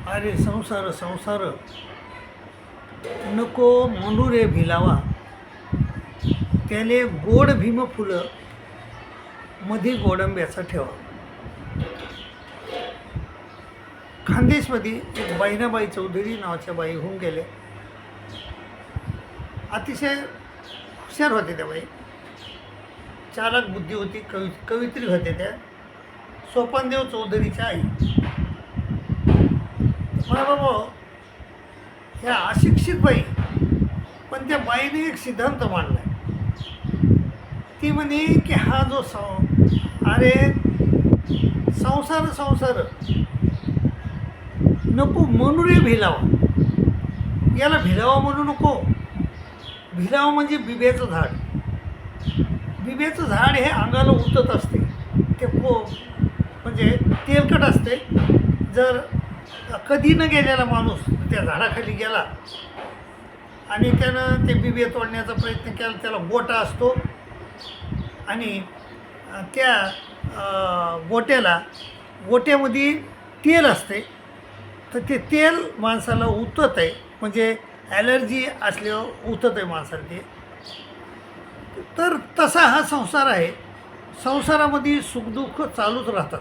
अरे संसार संसार नको म्हणू रे भिलावा, त्याले गोड भीम फुलं मधी गोडंब्याचा ठेवा. खानदेशमध्ये एक बहिणाबाई चौधरी नावाच्या बाई होऊन गेले. अतिशय हुशार होते त्या बाई, चालक बुद्धी होती, कवित्री होते त्या. सोपानदेव चौधरीच्या आई. मला बाबा ह्या अशिक्षित बाई, पण त्या बाईने एक सिद्धांत मांडला. ती म्हणे की हा जो अरे संसार संसार नको म्हणू रे भिलावा, याला भिलावा म्हणू नको. भिलावा म्हणजे बिब्याचं झाड. बिब्याचं झाड हे अंगाला उतत असते, ते म्हणजे तेलकट असते. जर कधी न गेलेला माणूस त्या झाडाखाली गेला आणि त्यानं ते बिबे तोडण्याचा प्रयत्न केला, त्याला गोटा असतो आणि त्या गोट्यामध्ये तेल असते. तर ते तेल माणसाला उतत आहे, म्हणजे ॲलर्जी असल्यावर उतत आहे माणसाला ते. तर तसा हा संसार आहे. संसारामध्ये सुखदुःख चालूच राहतात.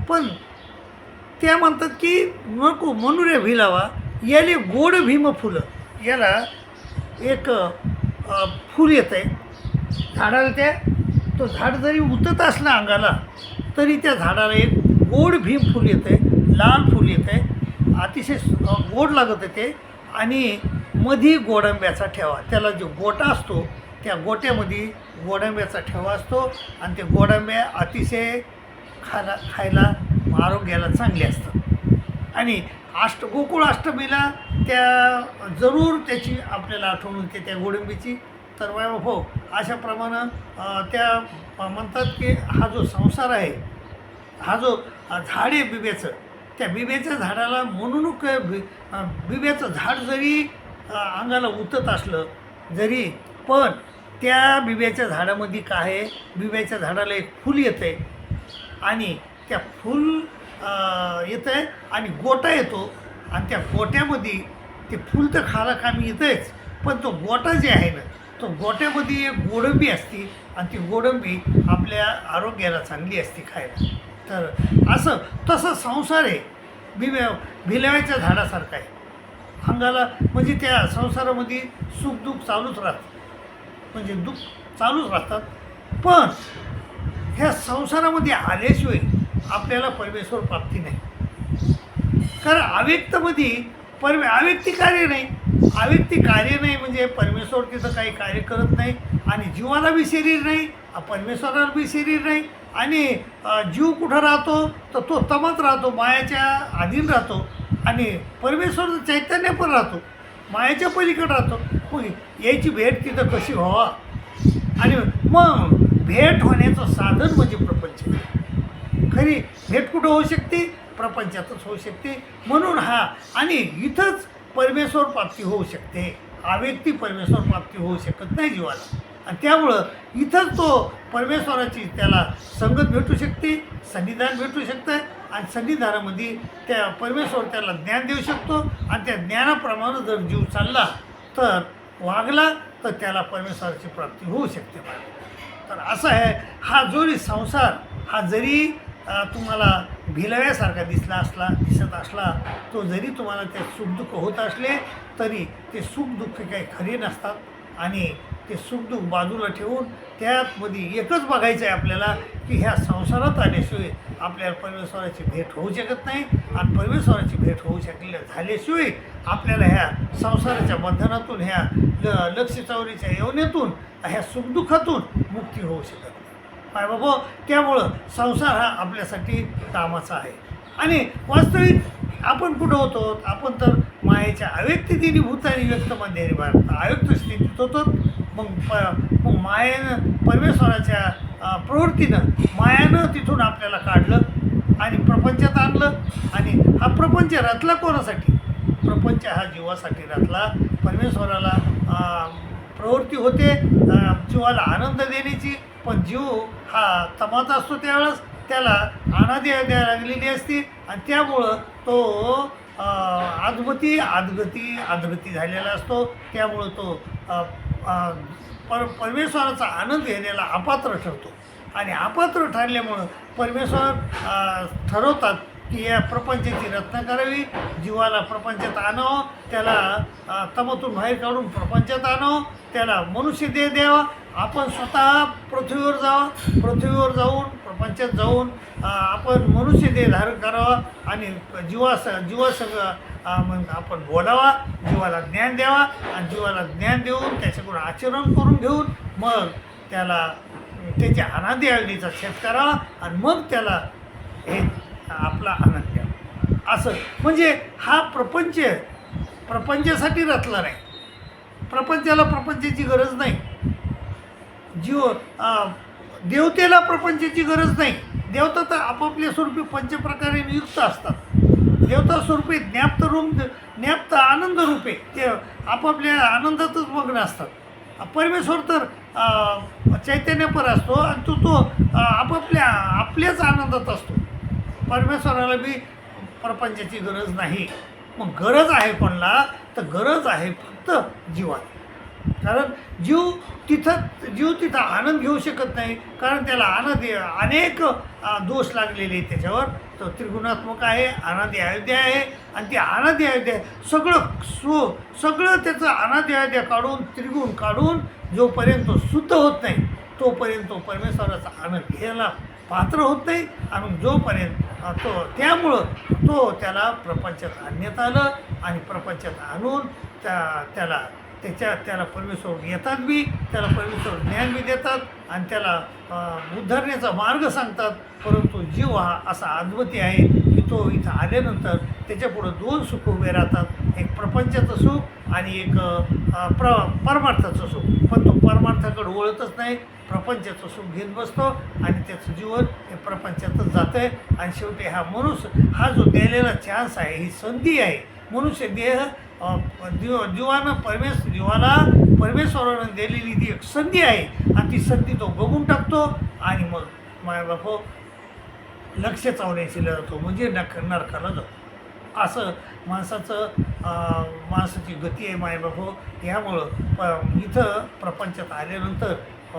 पण त्या म्हणतात की नको म्हणू रे भिलावा, याले गोड भीम फुलं. याला एक फूल येतं आहे झाडाला. तो झाड जरी उतत असलं अंगाला तरी त्या झाडाला एक गोड भीम फूल येतं आहे, लाल फूल येतं आहे, अतिशय गोड लागत ते. आणि मधी गोडंब्याचा ठेवा. त्याला जो गोटा असतो त्या गोट्यामध्ये गोडंब्याचा ठेवा असतो आणि ते गोडंब्या अतिशय खायला आरोग्याला चांगले असतात. आणि गोकुळ अष्टमीला त्या जरूर त्याची आपल्याला आठवण होते त्या गोडंबीची. तर हो, अशाप्रमाणे त्या म्हणतात की हा जो संसार आहे, हा जो झाड आहे बिब्याचं, त्या बिब्याच्या झाडाला म्हणून बिब्याचं झाड जरी अंगाला उतत असलं जरी, पण त्या बिब्याच्या झाडामध्ये काय आहे, बिब्याच्या झाडाला एक फूल येतं आहे आणि त्या फूल येतं आहे आणि गोटा येतो. आणि त्या गोट्यामध्ये ते फूल तर खायला कामी येतंच, पण तो गोटा जे आहे ना, तो गोट्यामध्ये एक गोडंबी असते आणि ती गोडंबी आपल्या आरोग्याला चांगली असते खायला. तर तसं संसार आहे भिलव्याच्या झाडासारखा आहे. अंगाला म्हणजे त्या संसारामध्ये सुखदुःख चालूच राहतं, म्हणजे दुःख चालूच राहतात. पण ह्या संसारामध्ये आल्याशिवाय आपल्याला परमेश्वर प्राप्ती नाही. कारण अव्यक्तमध्ये अव्यक्ती कार्य नाही. अव्यक्ती कार्य नाही म्हणजे परमेश्वर तिथं काही कार्य करत नाही. आणि जीवाला बी शरीर नाही, परमेश्वराला बी शरीर नाही. आणि जीव कुठं राहतो तर तो तमत राहतो, मायाच्या अधीन राहतो. आणि परमेश्वर चैतन्य पण राहतो, मायाच्या पलीकडे राहतो. मग याची भेट तिथं कशी व्हावा? आणि मग भेट होण्याचं साधन म्हणजे प्रपंच. खरी भेट कुठं होऊ शकते? प्रपंचातच होऊ शकते. म्हणून हा आणि इथंच परमेश्वर प्राप्ती होऊ शकते. अव्यक्ती परमेश्वर प्राप्ती होऊ शकत नाही जीवाला. आणि त्यामुळं इथंच तो परमेश्वराची त्याला संगत भेटू शकते, सन्निधान भेटू शकतं. आणि सन्निधानामध्ये त्या परमेश्वर त्याला ज्ञान देऊ शकतो. आणि त्या ज्ञानाप्रमाणे जर जीव चालला तर वागला तर त्याला परमेश्वराची प्राप्ती होऊ शकते. तर असं आहे हा जरी संसार, हा जरी तुम्हाला भिलव्यासारखा दिसत असला, तो जरी तुम्हाला ते सुखदुःख होत असले तरी ते सुखदुःख काही खरे नसतात. आणि ते सुखदुःख बाजूला ठेवून त्यामध्ये एकच बघायचं आहे आपल्याला की ह्या संसारात आल्याशिवाय आपल्याला परमेश्वराची भेट होऊ शकत नाही. आणि परमेश्वराची भेट होऊ झाल्याशिवाय आपल्याला ह्या संसाराच्या बंधनातून, ह्या लक्ष्यचौरीच्या यवनेतून, ह्या सुखदुःखातून मुक्ती होऊ शकत नाही. काय बाबा, त्यामुळं संसार हा आपल्यासाठी कामाचा आहे. आणि वास्तविक आपण कुठं होतो? आपण तर मायेच्या अव्यक्ततेने भूताने व्यक्तमध्ये अव्यक्त स्थितीत होतो. मग मायेनं, परमेश्वराच्या प्रवृत्तीनं, मायानं तिथून आपल्याला काढलं आणि प्रपंचात आणलं. आणि हा प्रपंच रचला कोणासाठी? प्रपंच हा जीवासाठी रचला. परमेश्वराला प्रवृत्ती होते जीवाला आनंद देण्याची, पण जीव हा तमाचा असतो त्यावेळेस. त्याला अनादी द्यायला लागलेली असते आणि त्यामुळं तो अधगती झालेला असतो. त्यामुळं तो परमेश्वराचा आनंद घेण्याला अपात्र ठरतो आणि अपात्र ठरल्यामुळं परमेश्वर ठरवतात की या प्रपंचाची रचना करावी, जीवाला प्रपंचात आणावं, त्याला तमातून बाहेर काढून प्रपंचात आणावं, त्याला मनुष्य देह द्यावा, आपण स्वतः पृथ्वीवर जाऊन प्रपंचात जाऊन आपण मनुष्य देह धारण करावा आणि जीवासंग मग आपण बोलावा, जीवाला ज्ञान द्यावा आणि जीवाला ज्ञान देऊन त्याच्याकडून आचरण करून घेऊन मग त्याला त्याच्या अनादी आयुष्याचा छेद करावा आणि मग त्याला हे आपला आनंद द्यावा. असं म्हणजे हा प्रपंचासाठी रचला नाही. प्रपंचाला प्रपंचाची गरज नाही. देवतेला प्रपंचाची गरज नाही. देवता तर आपापल्या स्वरूपी पंचप्रकारे नियुक्त असतात. देवता स्वरूपी ज्ञाप्त आनंद रूपे ते आपापल्या आनंदातच मग्न असतात. परमेश्वर तर चैतन्यपर असतो आणि तो आपल्याच आनंदात असतो. परमेश्वराला बी प्रपंचाची गरज नाही. मग गरज आहे कोणाला तर गरज आहे फक्त जीवात. कारण जीव तिथं आनंद घेऊ शकत नाही. कारण त्याला अनेक दोष लागलेले आहेत त्याच्यावर. तो त्रिगुणात्मक आहे, अनादी अयोध्या आहे आणि ती अनादी अयोध्या सगळं त्याचं अनादी अयोध्या काढून त्रिगुण काढून जोपर्यंत शुद्ध होत नाही तोपर्यंत परमेश्वराचा आनंद घ्यायला पात्र होत नाही. आणि जोपर्यंत त्यामुळं त्याला प्रपंचात आणण्यात आलं आणि प्रपंचात आणून त्याला परमेश्वर येतात बी, त्याला परमेश्वर ज्ञान बी देतात आणि त्याला उद्धारण्याचा मार्ग सांगतात. परंतु जीव हा असा अद्वैती आहे की तो इथं आल्यानंतर त्याच्यापुढं दोन सुख उभे राहतात. एक प्रपंचाचं सुख आणि एक परमार्थाचं सुख. पण तो परमार्थाकडे वळतच नाही, प्रपंचाचं सुख घेत बसतो आणि त्याचं जीवन हे प्रपंचातच जातं आहे. आणि शेवटी हा जो द्यायलेला चान्स आहे, ही संधी आहे. मनुष्य देह जीवाला परमेश्वरानं दिलेली ती एक संधी आहे आणि ती संधी तो बघून टाकतो आणि मग मायबाप लक्ष चावण्याशी जातो, म्हणजे नरकाला जातो. असं माणसाची गती आहे मायबाप. त्यामुळं इथं प्रपंचात आल्यानंतर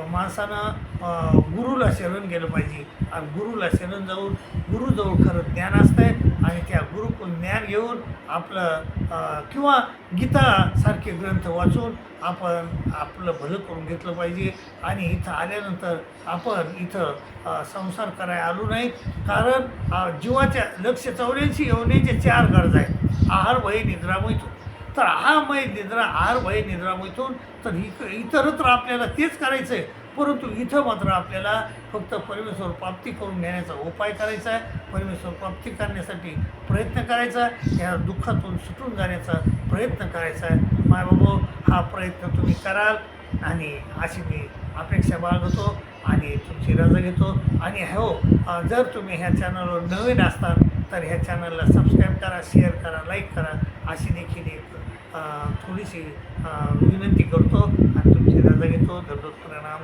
माणसानं गुरुला शरण गेलं पाहिजे आणि गुरुला शरण जाऊन गुरुजवळ खरं ज्ञान असतं आहे आणि त्या गुरुकडून ज्ञान घेऊन आपलं किंवा गीतासारखे ग्रंथ वाचून आपण आपलं भलं करून घेतलं पाहिजे. आणि इथं आल्यानंतर आपण इथं संसार करायला आलो नाही. कारण जीवाच्या लक्ष 84 योनीचे 4 गरजा आहेत. आहार, भय, निद्रा, मैथून. तर आहार, भय, निद्रा, मैथून. तर इतरत्र आपल्याला तेच करायचं आहे. परंतु इथं मात्र आपल्याला फक्त परमेश्वर प्राप्ती करून घेण्याचा उपाय करायचा आहे. परमेश्वर प्राप्ती करण्यासाठी प्रयत्न करायचा आहे. या दुःखातून सुटून जाण्याचा प्रयत्न करायचा आहे. मायबाबा, हा प्रयत्न तुम्ही कराल आणि अशी मी अपेक्षा बाळगतो आणि तुमची रजा घेतो. आणि जर तुम्ही ह्या चॅनलवर नवीन असताल तर ह्या चॅनलला सबस्क्राईब करा, शेअर करा, लाईक करा. अशी देखील एक थोडीशी विनंती करतो आणि तुमची रजा घेतो. दररोज प्रणाम.